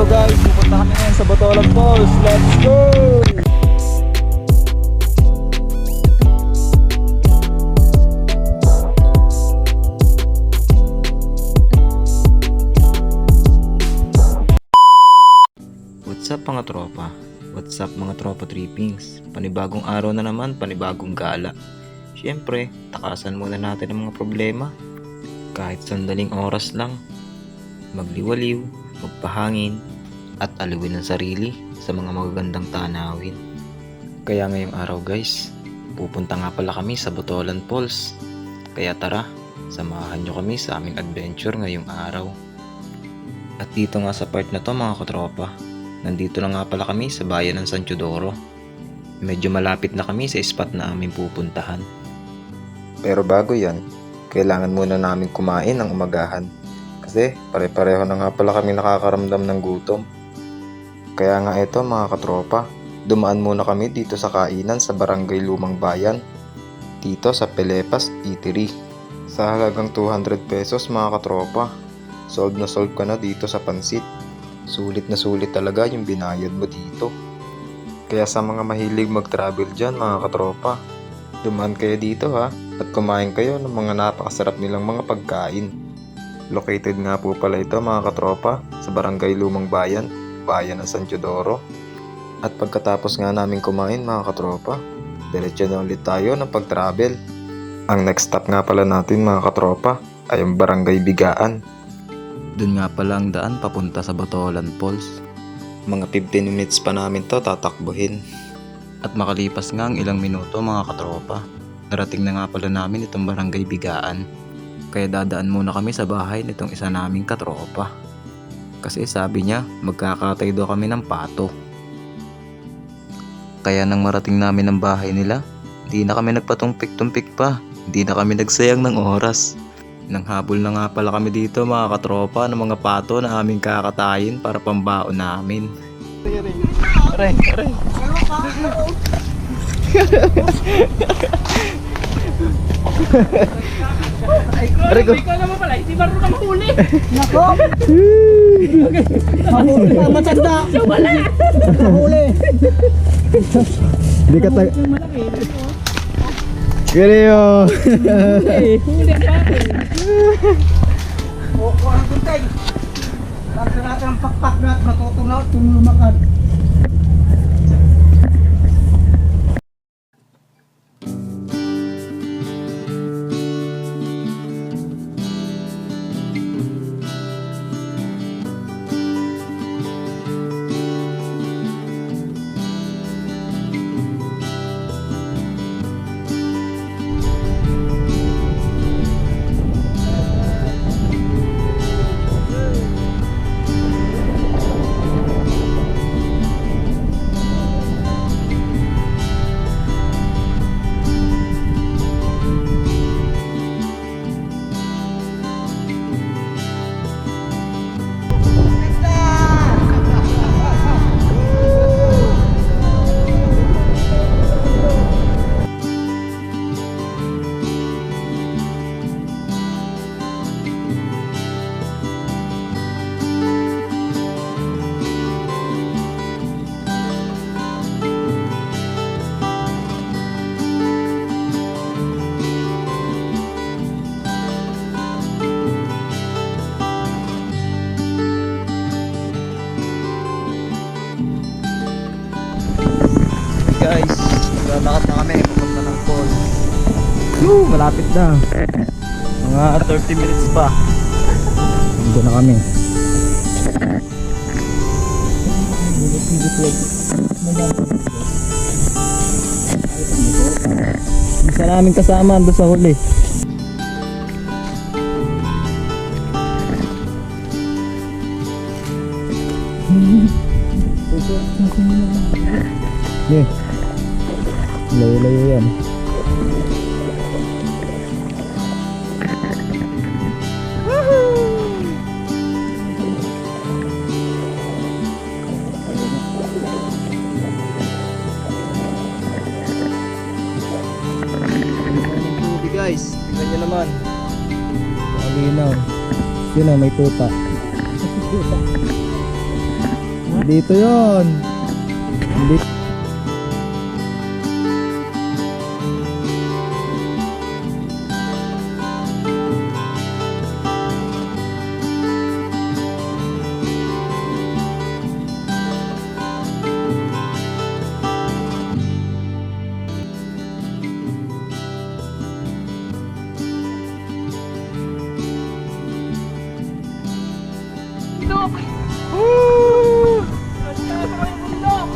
guys, pupunta kami ngayon sa Bacolod Falls. Let's go! What's up mga tropa? What's up mga tropa trippings? Panibagong araw na naman, panibagong gala. Siyempre, takasan muna natin ang mga problema. Kahit sandaling oras lang, magliwaliw, magpahangin, at aliwin ang sarili sa mga magagandang tanawin. Kaya ngayong araw guys, pupunta nga pala kami sa Botolan Falls. Kaya tara, samahan nyo kami sa aming adventure ngayong araw. At dito nga sa part na to mga katropa, nandito na nga pala kami sa bayan ng San Teodoro. Medyo malapit na kami sa spot na aming pupuntahan. Pero bago yan, kailangan muna namin kumain ng umagahan. Kasi pare-pareho na nga pala kami nakakaramdam ng gutom. Kaya nga ito mga katropa, dumaan muna kami dito sa kainan sa Barangay Lumang Bayan. Dito sa Pelepas Eatery. Sa halagang 200 pesos mga katropa, solve na solve ka na dito sa pansit. Sulit na sulit talaga yung binayad mo dito. Kaya sa mga mahilig mag-travel dyan mga katropa, dumaan kayo dito ha, at kumain kayo ng mga napakasarap nilang mga pagkain. Located nga po pala ito mga katropa sa Barangay Lumang Bayan, Bayan ng San Teodoro. At pagkatapos nga namin kumain mga katropa, diretso na ulit tayo ng pag-travel. Ang next stop nga pala natin mga katropa ay ang Barangay Bigaan. Doon nga pala ang daan papunta sa Botolan Falls. Mga 15 minutes pa namin to tatakbuhin. At makalipas nga ang ilang minuto mga katropa, narating na nga pala namin itong Barangay Bigaan. Kaya dadaan muna kami sa bahay nitong isa naming katropa. Kasi sabi niya magkakatay daw kami ng pato. Kaya nang marating namin ang bahay nila, hindi na kami nagpatumpik-tumpik pa. Hindi na kami nagsayang ng oras. Nanghabol na nga pala kami dito mga katropa ng mga pato na aming kakatayin para pambaon namin. Aray, aray. Aray ko. Ikaw naman pala, hindi marunong ka mahuli. Nako! Mahuli ka, matanda! Wala! Mahuli! Hindi ka tag... Malaki. Kiriyo! Huli ang bakit. O, ang guntay! Lagsa natin ang pakpak na at matutunaw at tumumakad. Guys, lalakad na kami papunta ng falls. Malapit na. Mga 30 minutes pa. Nandun na kami. Isa namin kasama doon sa huli. Yeah. Layo-layo yan. Guys, tignan nyo naman. Malinaw. Yun na, may tuta. Dito yon. Dito. Bundok! Woo! Basta sa kayo bundok!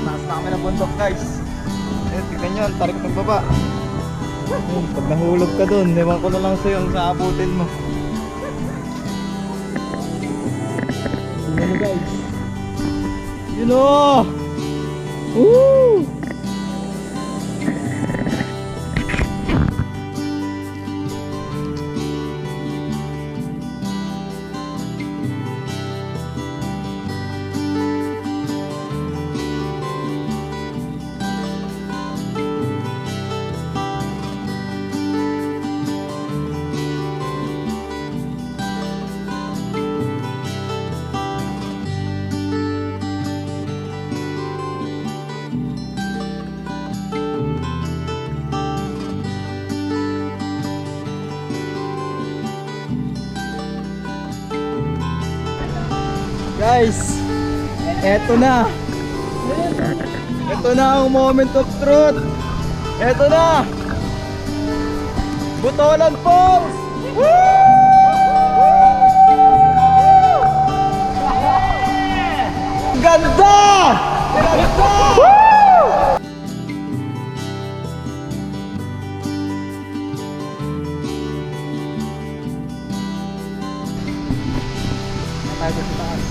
Taas na kami ng bundok guys. Eh, tignan nyo, ang tarik pagbaba. Ayun, pag nahulog ka dun, ewan ko na lang sa'yo ang saabutin mo. Tignan nyo guys. Yun o! Woo! Guys, eto na. Eto na ang moment of truth. Eto na. Butolan Falls. Ganda! Ganda! Tayo sa taas.